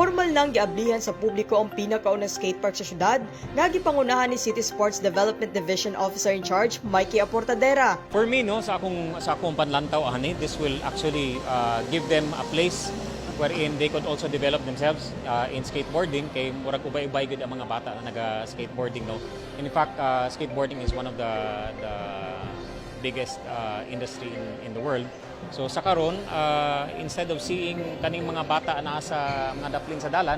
Formal nang giablihan sa publiko ang pinakaunang skatepark sa syudad nga gipangunahan ni City Sports Development Division Officer in Charge, Mikey Aportadera. For me, no, sa akong panlantaw, this will actually give them a place wherein they could also develop themselves in skateboarding. Kay murag ubay-ubay gud ang mga bata na naga-skateboarding, no. In fact, skateboarding is one of the biggest industry in the world. So sa karon, instead of seeing kaning mga bata na sa mga daplin sa dalan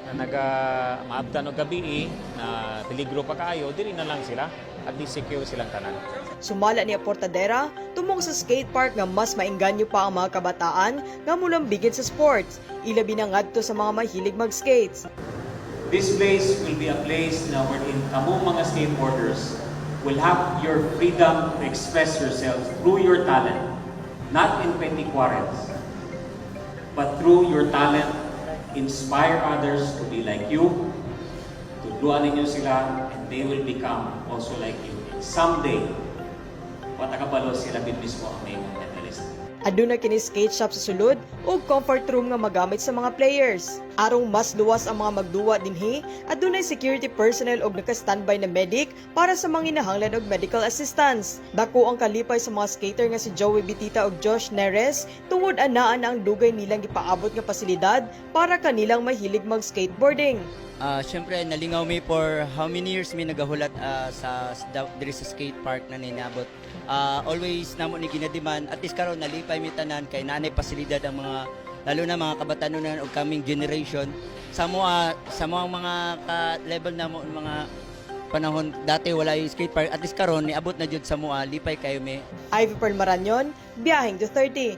na maabtan og gabi na peligro pa kaayo, diri na lang sila at least secure silang tanan. Sumala ni Aportadera, tumong sa skatepark nga mas maengganyo pa ang mga kabataan nga mulambigid sa sports, ilabi na ngadto sa mga mahilig mag-skates. This place will be a place na wherein kamo mga skateboarders will have your freedom to express yourself through your talent, not in petty quarrels, but through your talent, inspire others to be like you, tudluan ninyo sila, and they will become also like you. And someday, watakabalo sila bin mismo ang main medalist. Aduna kini skate shop sa sulod ug comfort room nga magamit sa mga players. Arong mas luwas ang mga magduwa dinhi, adunay security personnel ug naka-standby na medic para sa mga hinahanglan og medical assistance. Dako ang kalipay sa mga skater nga si Joey Bitita ug Josh Neres tungod anaan ang dugay nilang gipaabot nga pasilidad para kanilang mahilig mag-skateboarding. Siyempre, nalingaw mi for how many years mi nagahulat diri sa skate park na ninabot. Always namo ni ginadiman, at least karon nalipay mi tanan kay nanay pasilidad ang mga, lalo na mga kabatanon og coming generation. Sa mga level namo mga panahon dati wala yung skate park, at least karon niabot na jud sa mua, lipay kayo mi. Ivy Pearl Maranyon, Biyaheng to 30.